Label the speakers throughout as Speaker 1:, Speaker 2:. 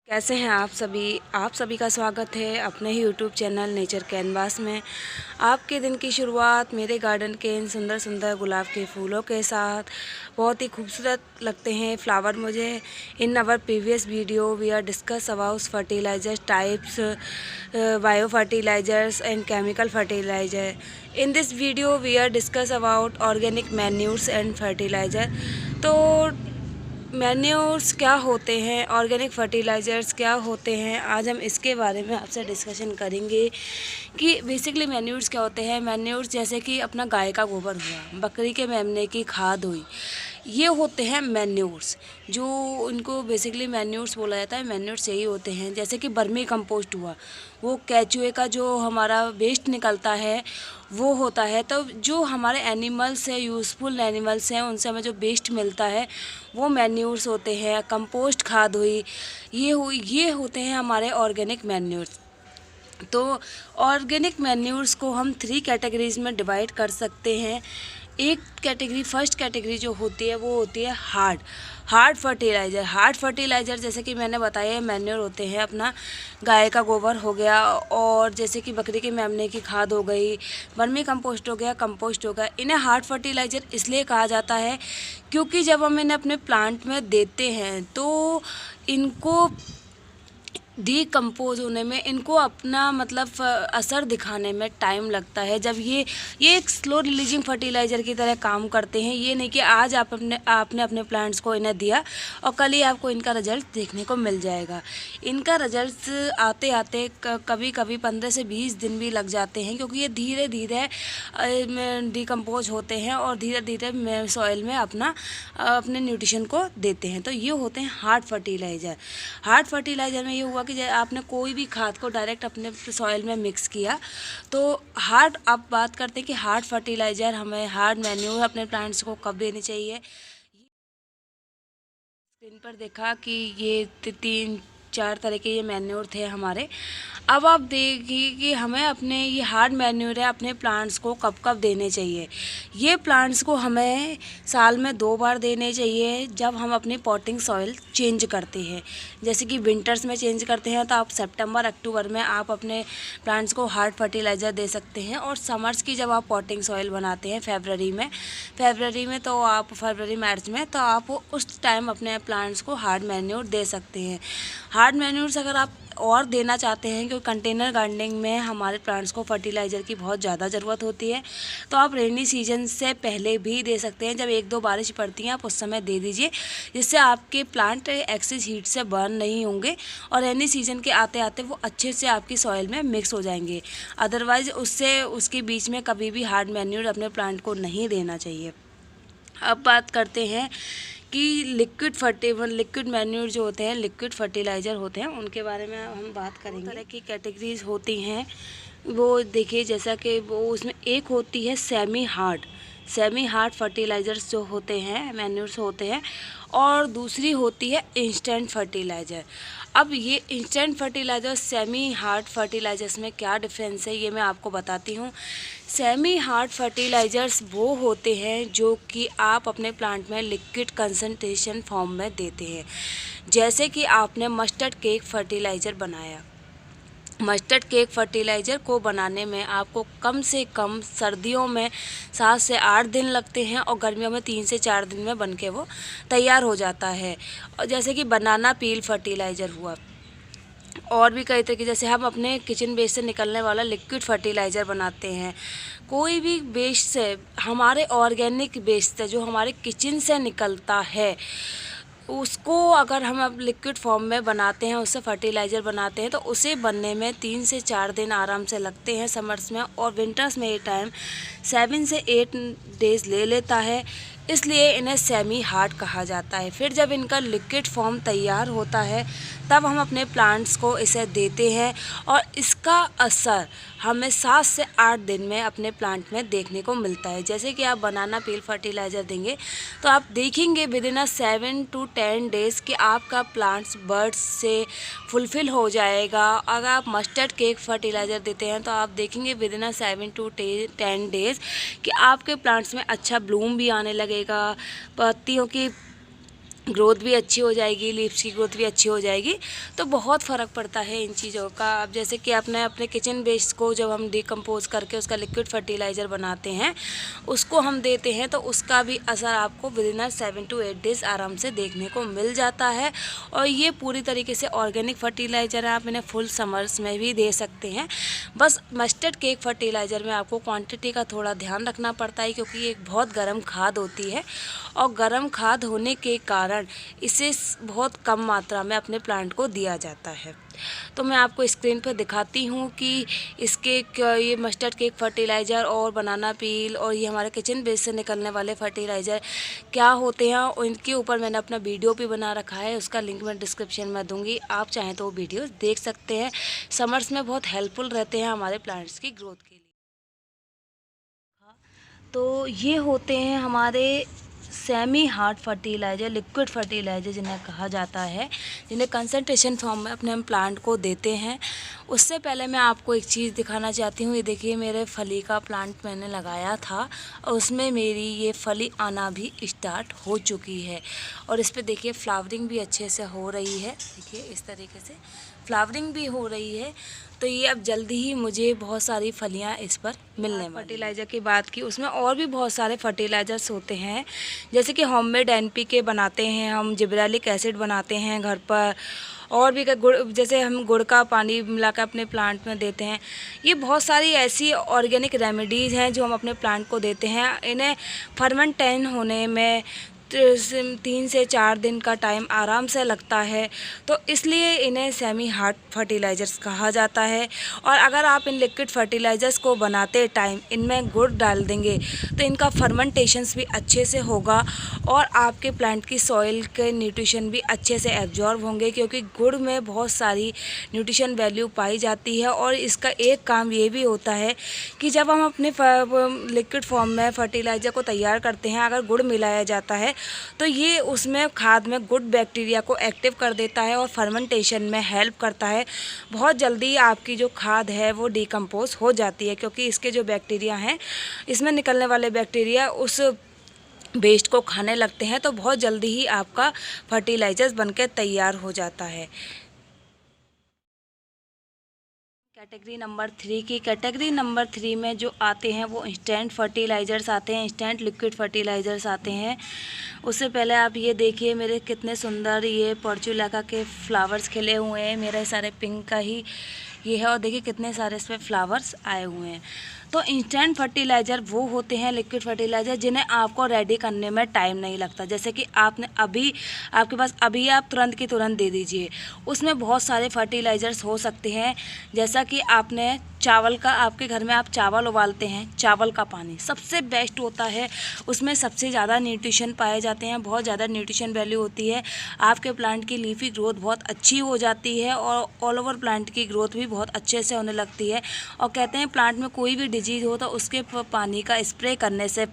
Speaker 1: कैसे हैं आप सभी का स्वागत है अपने ही यूट्यूब चैनल नेचर कैनवास में। आपके दिन की शुरुआत मेरे गार्डन के इन सुंदर सुंदर गुलाब के फूलों के साथ। बहुत ही खूबसूरत लगते हैं फ्लावर मुझे। In our previous video we are discuss about fertiliser types, bio fertilisers and chemical fertiliser. In this video we are discuss about organic manures and fertiliser. तो मैन्योर्स क्या होते हैं, ऑर्गेनिक फर्टिलाइज़र्स क्या होते हैं, आज हम इसके बारे में आपसे डिस्कशन करेंगे कि बेसिकली मैन्योर्स क्या होते हैं। मैन्योर्स जैसे कि अपना गाय का गोबर हुआ, बकरी के मेमने की खाद हुई, ये होते हैं मैन्योर्स। जो इनको बेसिकली मैन्योर्स बोला जाता है, मैन्योर्स यही होते हैं। जैसे कि बर्मी कंपोस्ट हुआ, वो केचुए का जो हमारा वेस्ट निकलता है वो होता है। तो जो हमारे एनिमल्स हैं, यूज़फुल एनिमल्स हैं, उनसे हमें जो वेस्ट मिलता है वो मैन्योर्स होते हैं। कंपोस्ट खाद हुई, ये होते हैं हमारे ऑर्गेनिक मैन्योर्स। तो ऑर्गेनिक मैन्योर्स को हम 3 कैटेगरीज में डिवाइड कर सकते हैं। एक कैटेगरी, फर्स्ट कैटेगरी जो होती है वो होती है हार्ड फर्टिलाइज़र। हार्ड फर्टिलाइज़र जैसे कि मैंने बताया मैन्योर होते हैं अपना गाय का गोबर हो गया, और जैसे कि बकरी के मेमने की खाद हो गई, वर्मी कंपोस्ट हो गया, कंपोस्ट हो गया। इन्हें हार्ड फर्टिलाइज़र इसलिए कहा जाता है क्योंकि जब हम इन्हें अपने प्लांट में देते हैं तो इनको डीकम्पोज़ होने में, इनको अपना मतलब असर दिखाने में टाइम लगता है। जब ये एक स्लो रिलीजिंग फर्टिलाइज़र की तरह काम करते हैं। ये नहीं कि आज आपने अपने प्लांट्स को इन्हें दिया और कल ही आपको इनका रिजल्ट देखने को मिल जाएगा। इनका रिजल्ट आते आते कभी कभी 15 से 20 दिन भी लग जाते हैं, क्योंकि ये धीरे धीरे डीकम्पोज होते हैं और धीरे धीरे सॉइल में अपने न्यूट्रिशन को देते हैं। तो ये होते हैं हार्ड फर्टिलाइज़र। हार्ड फर्टिलाइज़र में ये हुआ कि आपने कोई भी खाद को डायरेक्ट अपने सॉइल में मिक्स किया तो हार्ड। अब बात करते हैं कि हार्ड फर्टिलाइज़र, हमें हार्ड मैन्योर अपने प्लांट्स को कब देनी चाहिए। स्क्रीन पर देखा कि ये 3-4 तरह के ये मैन्योर थे हमारे। अब आप देखिए कि हमें अपने ये हार्ड मैन्योर है अपने प्लांट्स को कब कब देने चाहिए। ये प्लांट्स को हमें साल में 2 बार देने चाहिए, जब हम अपनी पॉटिंग सॉइल चेंज करते हैं। जैसे कि विंटर्स में चेंज करते हैं तो आप सितंबर अक्टूबर में आप अपने प्लांट्स को हार्ड फर्टिलाइज़र दे सकते हैं, और समर्स की जब आप पॉटिंग सॉइल बनाते हैं फरवरी में तो आप फरवरी मार्च में, तो आप उस टाइम अपने प्लांट्स को हार्ड मैन्योर दे सकते हैं। हार्ड मैन्योर्स अगर आप और देना चाहते हैं, क्योंकि कंटेनर गार्डनिंग में हमारे प्लांट्स को फर्टिलाइज़र की बहुत ज़्यादा ज़रूरत होती है, तो आप रेनी सीजन से पहले भी दे सकते हैं। जब 1-2 बारिश पड़ती हैं आप उस समय दे दीजिए, जिससे आपके प्लांट एक्सेस हीट से बर्न नहीं होंगे और रेनी सीजन के आते आते वो अच्छे से आपकी सॉइल में मिक्स हो जाएंगे। अदरवाइज़ उसके बीच में कभी भी हार्ड मैन्योर अपने प्लांट को नहीं देना चाहिए। अब बात करते हैं कि लिक्विड मैन्योर जो होते हैं, लिक्विड फर्टिलाइज़र होते हैं, उनके बारे में हम बात करेंगे। तरह की कैटेगरीज होती हैं वो देखिए, जैसा कि वो उसमें एक होती है सेमी हार्ड फर्टिलाइज़र्स जो होते हैं, मैन्योर्स होते हैं, और दूसरी होती है इंस्टेंट फर्टिलाइज़र। अब ये instant fertiliser semi hard fertilisers में क्या डिफरेंस है ये मैं आपको बताती हूँ। सेमी हार्ड फर्टिलाइज़र्स वो होते हैं जो कि आप अपने प्लांट में लिक्विड कंसंट्रेशन फॉर्म में देते हैं। जैसे कि आपने मस्टर्ड केक फर्टिलाइज़र बनाया, मस्टर्ड केक फर्टिलाइज़र को बनाने में आपको कम से कम सर्दियों में 7 से 8 दिन लगते हैं और गर्मियों में 3 से 4 दिन में बनके वो तैयार हो जाता है। और जैसे कि बनाना पील फर्टिलाइज़र हुआ, और भी कई तरह के, जैसे हम अपने किचन वेस्ट से निकलने वाला लिक्विड फर्टिलाइज़र बनाते हैं। कोई भी वेस्ट से, हमारे ऑर्गेनिक वेस्ट से जो हमारे किचन से निकलता है, उसको अगर हम अब लिक्विड फॉर्म में बनाते हैं, उससे फर्टिलाइज़र बनाते हैं, तो उसे बनने में 3 से 4 दिन आराम से लगते हैं समर्स में, और विंटर्स में ये टाइम 7 से 8 डेज़ ले लेता है। इसलिए इन्हें सेमी हार्ड कहा जाता है। फिर जब इनका लिक्विड फॉर्म तैयार होता है तब हम अपने प्लांट्स को इसे देते हैं, और इसका असर हमें 7 से 8 दिन में अपने प्लांट में देखने को मिलता है। जैसे कि आप बनाना पील फर्टिलाइज़र देंगे तो आप देखेंगे विद इन 7 to 10 डेज़ कि आपका प्लांट्स बर्ड्स से फुलफ़िल हो जाएगा। अगर आप मस्टर्ड केक फर्टिलाइज़र देते हैं तो आप देखेंगे विद इन 7 to 10 डेज़ कि आपके प्लांट्स में अच्छा ब्लूम भी आने लगेगा, पत्तियों की ग्रोथ भी अच्छी हो जाएगी, लीव्स की ग्रोथ भी अच्छी हो जाएगी। तो बहुत फ़र्क पड़ता है इन चीज़ों का। अब जैसे कि आपने अपने किचन वेस्ट को जब हम डिकम्पोज करके उसका लिक्विड फर्टिलाइज़र बनाते हैं, उसको हम देते हैं, तो उसका भी असर आपको विदिन 7 to 8 डेज़ आराम से देखने को मिल जाता है। और ये पूरी तरीके से ऑर्गेनिक फर्टिलाइज़र है, आप इन्हें फुल समर्स में भी दे सकते हैं। बस मस्टर्ड केक फर्टिलाइज़र में आपको क्वांटिटी का थोड़ा ध्यान रखना पड़ता है, क्योंकि ये एक बहुत गर्म खाद होती है, और गर्म खाद होने के कारण इसे बहुत कम मात्रा में अपने प्लांट को दिया जाता है। तो मैं आपको स्क्रीन पर दिखाती हूँ कि इसके ये मस्टर्ड केक फर्टिलाइज़र और बनाना पील और ये हमारे किचन वेस्ट से निकलने वाले फर्टिलाइज़र क्या होते हैं, और इनके ऊपर मैंने अपना वीडियो भी बना रखा है, उसका लिंक मैं डिस्क्रिप्शन में दूंगी, आप चाहें तो वो वीडियो देख सकते हैं। समर्स में बहुत हेल्पफुल रहते हैं हमारे प्लांट्स की ग्रोथ के लिए। तो ये होते हैं हमारे semi hard fertiliser, liquid fertiliser जिन्हें कहा जाता है, जिन्हें कंसंट्रेशन फॉर्म में अपने हम प्लांट को देते हैं। उससे पहले मैं आपको एक चीज़ दिखाना चाहती हूँ। ये देखिए, मेरे फली का प्लांट मैंने लगाया था और उसमें मेरी ये फली आना भी स्टार्ट हो चुकी है, और इस पर देखिए फ्लावरिंग भी अच्छे से हो रही है। देखिए इस तरीके से फ्लावरिंग भी हो रही है। तो ये अब जल्दी ही मुझे बहुत सारी फलियां इस पर मिलने वाली। फर्टिलाइज़र की बात की, उसमें और भी बहुत सारे फर्टिलाइज़र्स होते हैं, जैसे कि होममेड NPK बनाते हैं हम, जिब्रेलिक एसिड बनाते हैं घर पर, और भी गुड़, जैसे हम गुड़ का पानी मिलाकर अपने प्लांट में देते हैं। ये बहुत सारी ऐसी ऑर्गेनिक रेमेडीज़ हैं जो हम अपने प्लांट को देते हैं। इन्हें फर्मेंटेन होने में 3 से 4 दिन का टाइम आराम से लगता है, तो इसलिए इन्हें सेमी हार्ड फर्टिलाइज़र्स कहा जाता है। और अगर आप इन लिक्विड फर्टिलाइज़र्स को बनाते टाइम इनमें गुड़ डाल देंगे तो इनका फर्मेंटेशंस भी अच्छे से होगा, और आपके प्लांट की सॉइल के न्यूट्रिशन भी अच्छे से एब्जॉर्ब होंगे, क्योंकि गुड़ में बहुत सारी न्यूट्रिशन वैल्यू पाई जाती है। और इसका एक काम ये भी होता है कि जब हम अपने लिक्विड फॉर्म में फर्टिलाइज़र को तैयार करते हैं, अगर गुड़ मिलाया जाता है तो ये उसमें खाद में गुड बैक्टीरिया को एक्टिव कर देता है और फर्मेंटेशन में हेल्प करता है। बहुत जल्दी आपकी जो खाद है वो डिकम्पोज हो जाती है, क्योंकि इसके जो बैक्टीरिया हैं, इसमें निकलने वाले बैक्टीरिया उस वेस्ट को खाने लगते हैं, तो बहुत जल्दी ही आपका फर्टिलाइज़र्स बनकर तैयार हो जाता है। कैटेगरी नंबर 3 में जो आते हैं वो इंस्टेंट फर्टिलाइज़र्स आते हैं, इंस्टेंट लिक्विड फर्टिलाइज़र्स आते हैं। उससे पहले आप ये देखिए मेरे कितने सुंदर ये पोर्चुलाका के फ्लावर्स खिले हुए हैं, मेरे सारे पिंक का ही ये है, और देखिए कितने सारे इसमें फ्लावर्स आए हुए हैं। तो इंस्टेंट फर्टिलाइज़र वो होते हैं, लिक्विड फर्टिलाइज़र, जिन्हें आपको रेडी करने में टाइम नहीं लगता। जैसे कि आपने अभी आपके पास अभी आप तुरंत की तुरंत दे दीजिए। उसमें बहुत सारे फर्टिलाइज़र्स हो सकते हैं, जैसा कि आपने चावल का, आपके घर में आप चावल उबालते हैं, चावल का पानी सबसे बेस्ट होता है, उसमें सबसे ज़्यादा न्यूट्रिशन पाए जाते हैं, बहुत ज़्यादा न्यूट्रिशन वैल्यू होती है। आपके प्लांट की लीफी ग्रोथ बहुत अच्छी हो जाती है, और ऑल ओवर प्लांट की ग्रोथ भी बहुत अच्छे से होने लगती है। और कहते हैं प्लांट में कोई भी डिजीज़ हो तो उसके पानी का स्प्रे करने से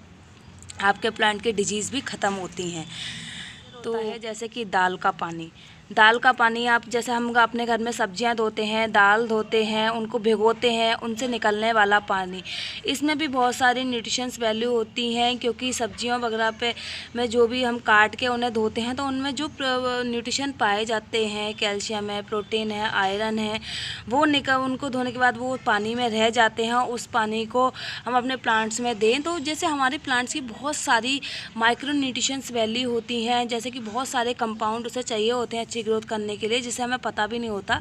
Speaker 1: आपके प्लांट की डिजीज़ भी ख़त्म होती हैं। तो है जैसे कि दाल का पानी आप, जैसे हम अपने घर में सब्जियां धोते हैं, दाल धोते हैं, उनको भिगोते हैं, उनसे निकलने वाला पानी, इसमें भी बहुत सारी न्यूट्रिशंस वैल्यू होती हैं, क्योंकि सब्जियों वगैरह पे में जो भी हम काट के उन्हें धोते हैं तो उनमें जो न्यूट्रिशन पाए जाते हैं, कैल्शियम है, प्रोटीन है, आयरन है, वो उनको धोने के बाद वो पानी में रह जाते हैं। उस पानी को हम अपने प्लांट्स में दें तो जैसे हमारे प्लांट्स की बहुत सारी माइक्रो न्यूट्रिशंस वैल्यू होती हैं, जैसे कि बहुत सारे कंपाउंड उसे चाहिए होते हैं अच्छी ग्रोथ करने के लिए, जिसे हमें पता भी नहीं होता,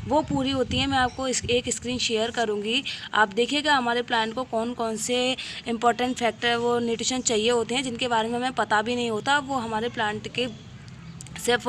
Speaker 1: वो पूरी होती है। मैं आपको एक स्क्रीन शेयर करूंगी, आप देखिएगा हमारे प्लांट को कौन कौन से इंपॉर्टेंट फैक्टर वो न्यूट्रिशन चाहिए होते हैं, जिनके बारे में हमें पता भी नहीं होता, वो हमारे प्लांट के सिर्फ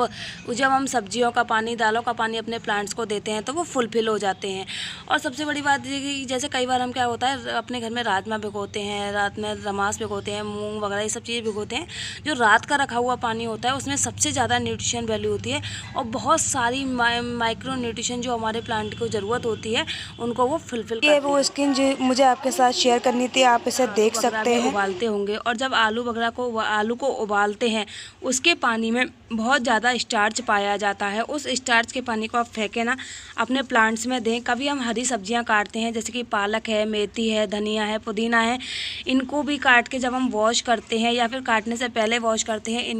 Speaker 1: जब हम सब्जियों का पानी, दालों का पानी अपने प्लांट्स को देते हैं तो वो फुलफिल हो जाते हैं। और सबसे बड़ी बात ये कि जैसे कई बार हम क्या होता है अपने घर में राजमा भिगोते हैं, रात में रमास भिगोते हैं, मूंग वगैरह ये सब चीज़ें भिगोते हैं, जो रात का रखा हुआ पानी होता है उसमें सबसे ज़्यादा न्यूट्रिशन वैल्यू होती है, और बहुत सारी माइक्रो न्यूट्रिशन जो हमारे प्लांट को ज़रूरत होती है उनको वो फुलफिल करती है।
Speaker 2: वो स्किन जो मुझे आपके साथ शेयर करनी थी, आप इसे देख सकते हैं।
Speaker 1: उबालते होंगे, और जब आलू को उबालते हैं उसके पानी में बहुत ज़्यादा स्टार्च पाया जाता है। उस स्टार्च के पानी को आप फेंकें ना, अपने प्लांट्स में दें। कभी हम हरी सब्जियां काटते हैं, जैसे कि पालक है, मेथी है, धनिया है, पुदीना है, इनको भी काट के जब हम वॉश करते हैं या फिर काटने से पहले वॉश करते हैं,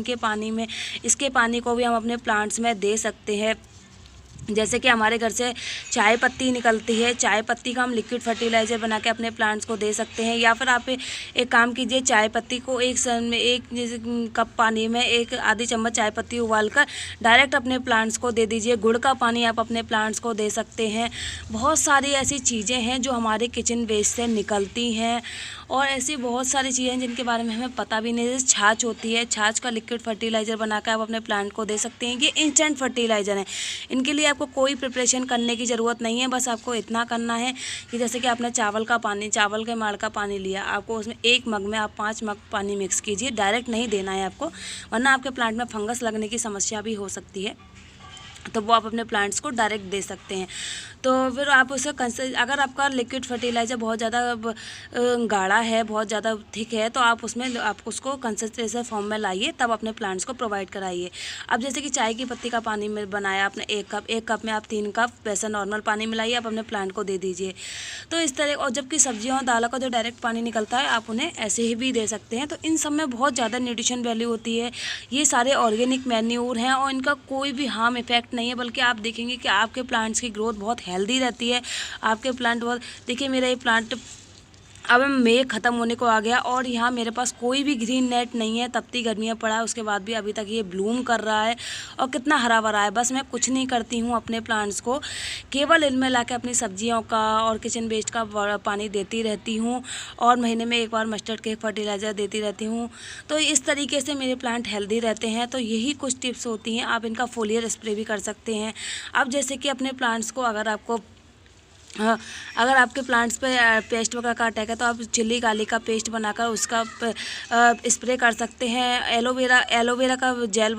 Speaker 1: इसके पानी को भी हम अपने प्लांट्स में दे सकते हैं। जैसे कि हमारे घर से चाय पत्ती निकलती है, चाय पत्ती का हम लिक्विड फर्टिलाइज़र बना के अपने प्लांट्स को दे सकते हैं। या फिर आप एक काम कीजिए, चाय पत्ती को एक कप पानी में एक आधी चम्मच चाय पत्ती उबालकर डायरेक्ट अपने प्लांट्स को दे दीजिए। गुड़ का पानी आप अपने प्लांट्स को दे सकते हैं। बहुत सारी ऐसी चीज़ें हैं जो हमारे किचन वेस्ट से निकलती हैं, और ऐसी बहुत सारी चीज़ें हैं जिनके बारे में हमें पता भी नहीं। जैसे छाछ होती है, छाछ का लिक्विड फर्टिलाइज़र बनाकर आप अपने प्लांट को दे सकते हैं। ये इंस्टेंट फर्टिलाइज़र है, इनके लिए आपको कोई प्रिपरेशन करने की ज़रूरत नहीं है। बस आपको इतना करना है कि जैसे कि आपने चावल के माड़ का पानी लिया, आपको उसमें 1 मग में आप 5 मग पानी मिक्स कीजिए। डायरेक्ट नहीं देना है आपको, वरना आपके प्लांट में फंगस लगने की समस्या भी हो सकती है। तो वो आप अपने प्लांट्स को डायरेक्ट दे सकते हैं। तो फिर आप उसे अगर आपका लिक्विड फर्टिलाइज़र बहुत ज़्यादा गाढ़ा है, बहुत ज़्यादा थिक है, तो आप उसको कंसिस्टेंसी फॉर्म में लाइए, तब अपने प्लांट्स को प्रोवाइड कराइए। अब जैसे कि चाय की पत्ती का पानी में बनाया आपने 1 कप में आप 3 कप वैसा नॉर्मल पानी मिलाइए, आप अपने प्लांट को दे दीजिए। तो इस तरह, और जबकि सब्जियों और दालों का जो डायरेक्ट पानी निकलता है, आप उन्हें ऐसे ही भी दे सकते हैं। तो इन सब में बहुत ज़्यादा न्यूट्रिशन वैल्यू होती है। ये सारे ऑर्गेनिक मैन्योर हैं और इनका कोई भी हार्म इफेक्ट नहीं है, बल्कि आप देखेंगे कि आपके प्लांट्स की ग्रोथ बहुत हेल्दी रहती है। आपके प्लांट बहुत, देखिए मेरा ये प्लांट अब मई ख़त्म होने को आ गया और यहाँ मेरे पास कोई भी ग्रीन नेट नहीं है। तपती गर्मियाँ पड़ा है, उसके बाद भी अभी तक ये ब्लूम कर रहा है और कितना हरा भरा है। बस मैं कुछ नहीं करती हूँ अपने प्लांट्स को, केवल इनमें लाके अपनी सब्जियों का और किचन वेस्ट का पानी देती रहती हूँ, और महीने में 1 बार मस्टर्ड केक फर्टिलाइज़र देती रहती हूँ। तो इस तरीके से मेरे प्लांट हेल्दी रहते हैं। तो यही कुछ टिप्स होती हैं। आप इनका फोलियर स्प्रे भी कर सकते हैं। अब जैसे कि अपने प्लांट्स को अगर आपके प्लांट्स पे पेस्ट वगैरह का अटैक है, तो आप चिल्ली गार्लिक का पेस्ट बनाकर उसका स्प्रे कर सकते हैं। एलोवेरा का जेल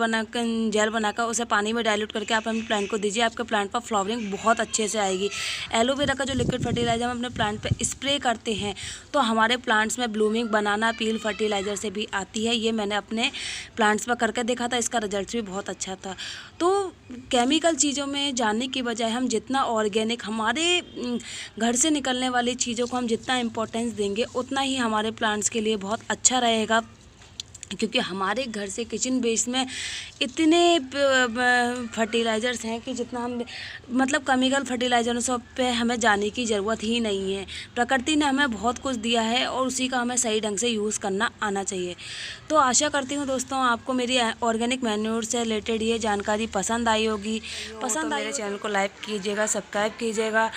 Speaker 1: बनाकर उसे पानी में डाइल्यूट करके आप अपने प्लांट को दीजिए। आपके प्लांट पर फ्लावरिंग बहुत अच्छे से आएगी। एलोवेरा का जो लिक्विड फर्टिलाइज़र हम अपने प्लांट पे स्प्रे करते हैं, तो हमारे प्लांट्स में ब्लूमिंग बनाना पील फर्टिलाइज़र से भी आती है। ये मैंने अपने प्लांट्स पर करके देखा था, इसका रिजल्ट भी बहुत अच्छा था। तो केमिकल चीज़ों में जाने की बजाय हम जितना ऑर्गेनिक, हमारे घर से निकलने वाली चीज़ों को हम जितना इम्पोर्टेंस देंगे, उतना ही हमारे प्लांट्स के लिए बहुत अच्छा रहेगा। क्योंकि हमारे घर से किचन वेस्ट में इतने फर्टिलाइज़र्स हैं कि जितना हम केमिकल फर्टिलाइज़रों पे हमें जाने की ज़रूरत ही नहीं है। प्रकृति ने हमें बहुत कुछ दिया है और उसी का हमें सही ढंग से यूज़ करना आना चाहिए। तो आशा करती हूँ दोस्तों, आपको मेरी ऑर्गेनिक मैन्योर से रिलेटेड ये जानकारी पसंद आई होगी। मेरे चैनल को लाइक कीजिएगा, सब्सक्राइब कीजिएगा,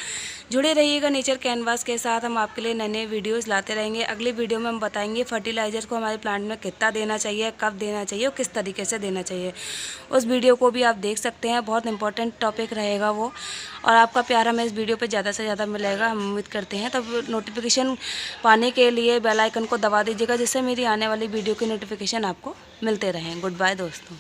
Speaker 1: जुड़े रहिएगा नेचर कैनवास के साथ। हम आपके लिए नए नए वीडियोज़ लाते रहेंगे। अगली वीडियो में हम बताएंगे फर्टिलाइज़र को हमारे प्लांट में कितना देना चाहिए, कब देना चाहिए और किस तरीके से देना चाहिए। उस वीडियो को भी आप देख सकते हैं, बहुत इंपॉर्टेंट टॉपिक रहेगा वो। और आपका प्यार हमें इस वीडियो पे ज़्यादा से ज़्यादा मिलेगा, हम उम्मीद करते हैं। तब नोटिफिकेशन पाने के लिए बेल आइकन को दबा दीजिएगा, जिससे मेरी आने वाली वीडियो की नोटिफिकेशन आपको मिलते रहें। गुड बाय दोस्तों।